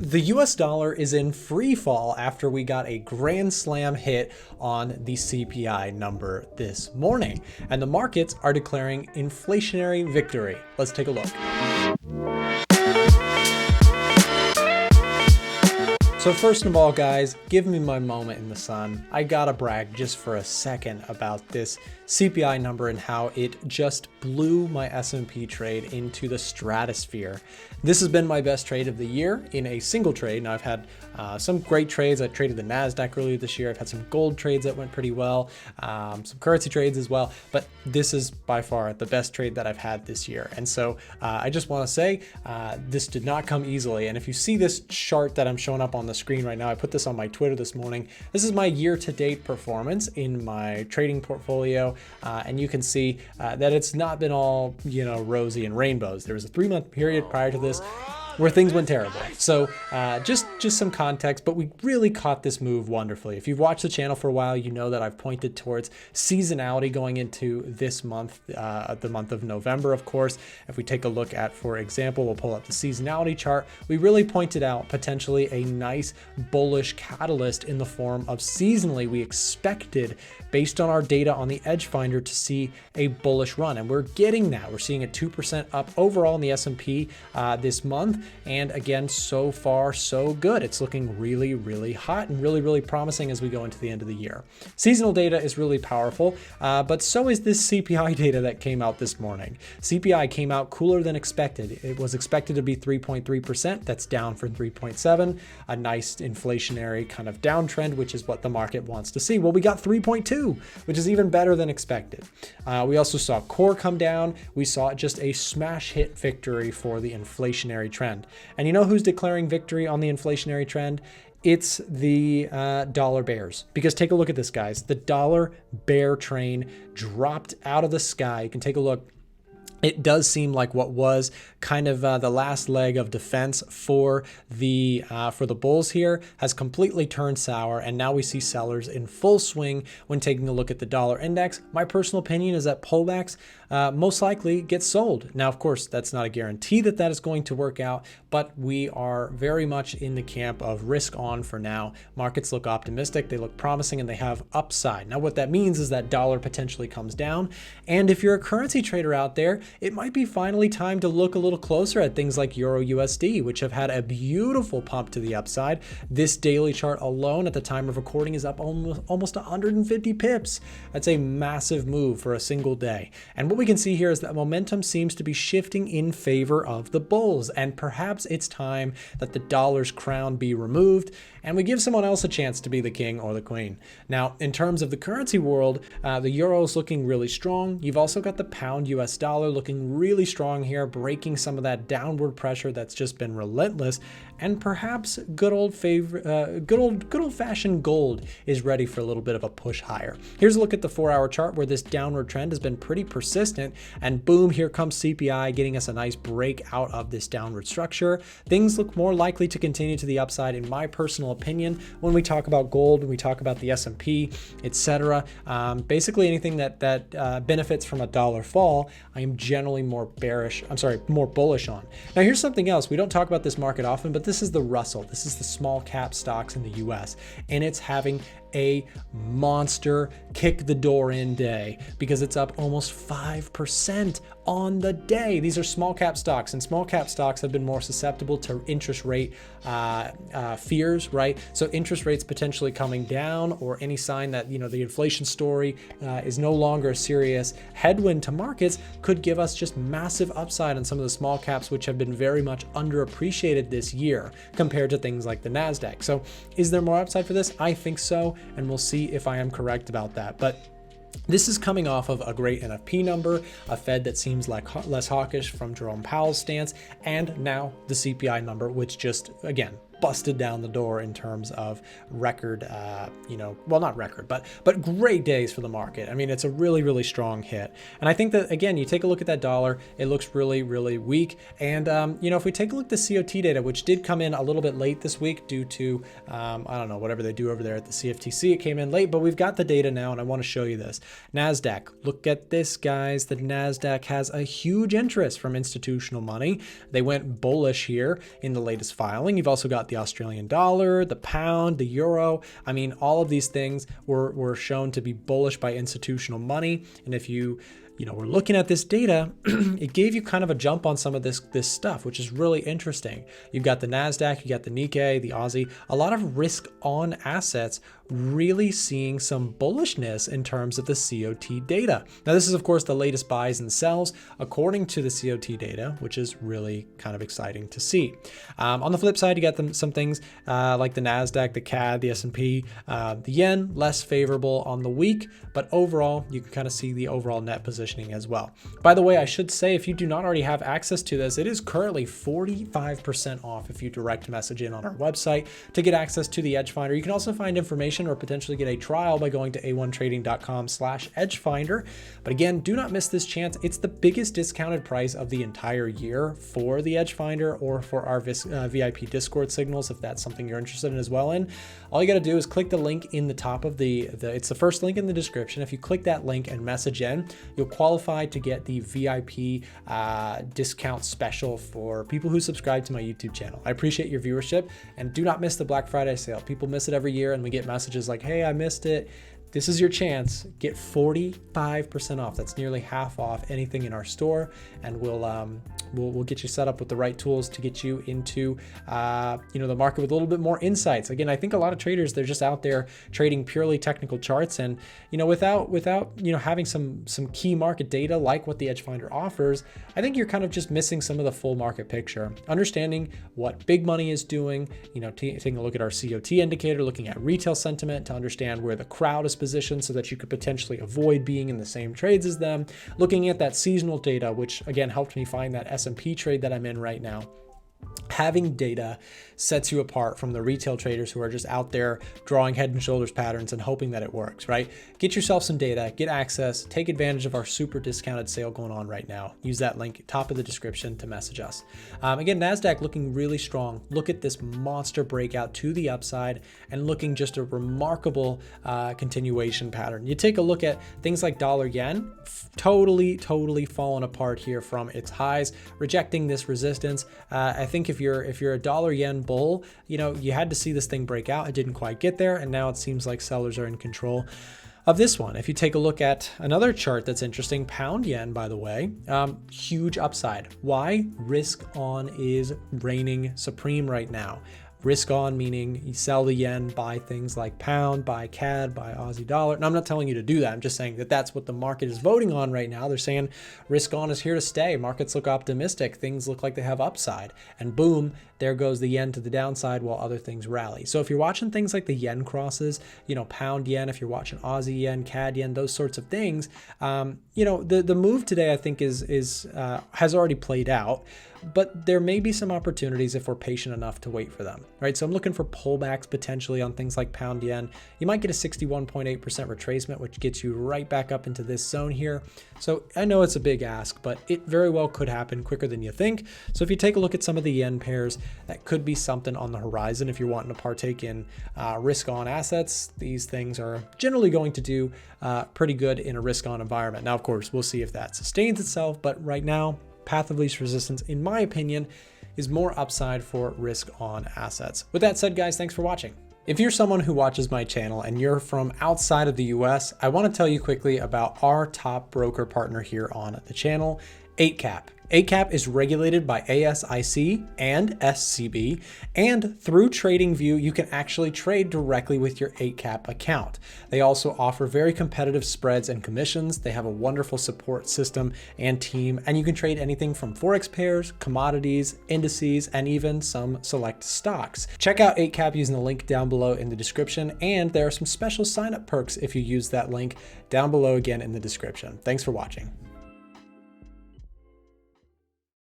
The US dollar is in free fall after we got a grand slam hit on the CPI number this morning, and the markets are declaring inflationary victory. Let's take a look. So first of all, guys, give me my moment in the sun. I gotta brag just for a second about this CPI number and how it just blew my S&P trade into the stratosphere. This has been my best trade of the year in a single trade. Now I've had some great trades. I traded the NASDAQ earlier this year. I've had some gold trades that went pretty well, some currency trades as well, but this is by far the best trade that I've had this year. And so I just wanna say this did not come easily. And if you see this chart that I'm showing up on the screen right now, I put this on my Twitter this morning. This is my year-to-date performance in my trading portfolio, and you can see that it's not been all rosy and rainbows. There was a 3-month period prior to this where things went terrible. So just some context, but we really caught this move wonderfully. If you've watched the channel for a while, you know that I've pointed towards seasonality going into this month, the month of November, of course. If we take a look at, for example, we'll pull up the seasonality chart, we really pointed out potentially a nice bullish catalyst in the form of seasonally we expected, based on our data on the Edge Finder, to see a bullish run. And we're getting that. We're seeing a 2% up overall in the S&P this month. And again, so far, so good. It's looking really, really hot and really, really promising as we go into the end of the year. Seasonal data is really powerful, but so is this CPI data that came out this morning. CPI came out cooler than expected. It was expected to be 3.3%. That's down from 3.7, a nice inflationary kind of downtrend, which is what the market wants to see. Well, we got 3.2, which is even better than expected. We also saw core come down. We saw just a smash hit victory for the inflationary trend. And you know who's declaring victory on the inflationary trend? It's the dollar bears. Because take a look at this, guys. The dollar bear train dropped out of the sky. You can take a look. It does seem like what was kind of the last leg of defense for the bulls here has completely turned sour, and now we see sellers in full swing when taking a look at the dollar index. My personal opinion is that pullbacks most likely get sold. Now, of course, that's not a guarantee that that is going to work out, but we are very much in the camp of risk on for now. Markets look optimistic, they look promising, and they have upside. Now, what that means is that dollar potentially comes down, and if you're a currency trader out there, it might be finally time to look a little closer at things like Euro USD, which have had a beautiful pump to the upside. This daily chart alone at the time of recording is up almost 150 pips. That's a massive move for a single day. And what we can see here is that momentum seems to be shifting in favor of the bulls, and perhaps it's time that the dollar's crown be removed and we give someone else a chance to be the king or the queen. Now, in terms of the currency world, the euro is looking really strong. You've also got the pound US dollar looking really strong here, breaking some of that downward pressure that's just been relentless. And perhaps good old-fashioned gold is ready for a little bit of a push higher. Here's a look at the 4-hour chart where this downward trend has been pretty persistent, and boom, here comes CPI getting us a nice break out of this downward structure. Things look more likely to continue to the upside, in my personal opinion, when we talk about gold, when we talk about the S&P, etc. Basically anything that benefits from a dollar fall, I am generally more bullish on. Now, here's something else. We don't talk about this market often, but this is the Russell. This is the small cap stocks in the US, and it's having a monster kick the door in day because it's up almost 5% on the day. These are small cap stocks, and small cap stocks have been more susceptible to interest rate fears, right? So interest rates potentially coming down, or any sign that the inflation story is no longer a serious headwind to markets, could give us just massive upside on some of the small caps, which have been very much underappreciated this year compared to things like the NASDAQ. So is there more upside for this? I think so, and we'll see if I am correct about that. But this is coming off of a great NFP number, a Fed that seems like less hawkish from Jerome Powell's stance, and now the CPI number, which just, again, busted down the door in terms of record, well, not record, but great days for the market. I mean, it's a really, really strong hit. And I think that, again, you take a look at that dollar, it looks really, really weak. And, if we take a look at the COT data, which did come in a little bit late this week due to, I don't know, whatever they do over there at the CFTC, it came in late, but we've got the data now, and I want to show you this. NASDAQ, look at this, guys. The NASDAQ has a huge interest from institutional money. They went bullish here in the latest filing. You've also got the Australian dollar, the pound, the euro. I mean, all of these things were shown to be bullish by institutional money. And if we're looking at this data, it gave you kind of a jump on some of this stuff, which is really interesting. You've got the NASDAQ, you got the Nikkei, the Aussie, a lot of risk on assets really seeing some bullishness in terms of the COT data. Now, this is, of course, the latest buys and sells according to the COT data, which is really kind of exciting to see. On the flip side, you got some things like the NASDAQ, the CAD, the S&P, the yen, less favorable on the week, but overall, you can kind of see the overall net positioning as well. By the way, I should say, if you do not already have access to this, it is currently 45% off if you direct message in on our website to get access to the Edge Finder. You can also find information or potentially get a trial by going to a1trading.com/edgefinder. But again, do not miss this chance. It's the biggest discounted price of the entire year for the Edge Finder or for our VIP Discord signals, if that's something you're interested in as well. All you got to do is click the link in the top of it's the first link in the description. If you click that link and message in, you'll qualify to get the VIP discount special for people who subscribe to my YouTube channel. I appreciate your viewership, and do not miss the Black Friday sale. People miss it every year, and we get messages like, hey, I missed it. This is your chance. Get 45% off. That's nearly half off anything in our store, and we'll get you set up with the right tools to get you into the market with a little bit more insights. Again, I think a lot of traders, they're just out there trading purely technical charts, and without having some key market data like what the Edge Finder offers, I think you're kind of just missing some of the full market picture. Understanding what big money is doing, taking a look at our COT indicator, looking at retail sentiment to understand where the crowd is positioned so that you could potentially avoid being in the same trades as them. Looking at that seasonal data, which again helped me find that S&P trade that I'm in right now. Having data sets you apart from the retail traders who are just out there drawing head and shoulders patterns and hoping that it works, right? Get yourself some data, get access, take advantage of our super discounted sale going on right now. Use that link top of the description to message us. Again, NASDAQ looking really strong. Look at this monster breakout to the upside and looking just a remarkable continuation pattern. You take a look at things like dollar yen, totally fallen apart here from its highs, rejecting this resistance. I think if you're a dollar yen bull, you had to see this thing break out. It didn't quite get there, and now it seems like sellers are in control of this one. If you take a look at another chart that's interesting, pound yen, by the way, huge upside. Why? Risk on is reigning supreme right now. Risk on meaning you sell the yen, buy things like pound, buy CAD, buy Aussie dollar. And I'm not telling you to do that. I'm just saying that that's what the market is voting on right now. They're saying risk on is here to stay. Markets look optimistic. Things look like they have upside. And boom, there goes the yen to the downside while other things rally. So if you're watching things like the yen crosses, pound yen, if you're watching Aussie yen, CAD yen, those sorts of things, the move today I think has already played out. But there may be some opportunities if we're patient enough to wait for them, right? So I'm looking for pullbacks potentially on things like pound yen. You might get a 61.8% retracement, which gets you right back up into this zone here. So I know it's a big ask, but it very well could happen quicker than you think. So if you take a look at some of the yen pairs, that could be something on the horizon. If you're wanting to partake in risk on assets, these things are generally going to do pretty good in a risk on environment. Now, of course, we'll see if that sustains itself, but right now, path of least resistance, in my opinion, is more upside for risk on assets. With that said, guys, thanks for watching. If you're someone who watches my channel and you're from outside of the US, I want to tell you quickly about our top broker partner here on the channel, Eightcap. Eightcap is regulated by ASIC and SCB, and through TradingView, you can actually trade directly with your Eightcap account. They also offer very competitive spreads and commissions. They have a wonderful support system and team, and you can trade anything from Forex pairs, commodities, indices, and even some select stocks. Check out Eightcap using the link down below in the description, and there are some special sign-up perks if you use that link down below again in the description. Thanks for watching.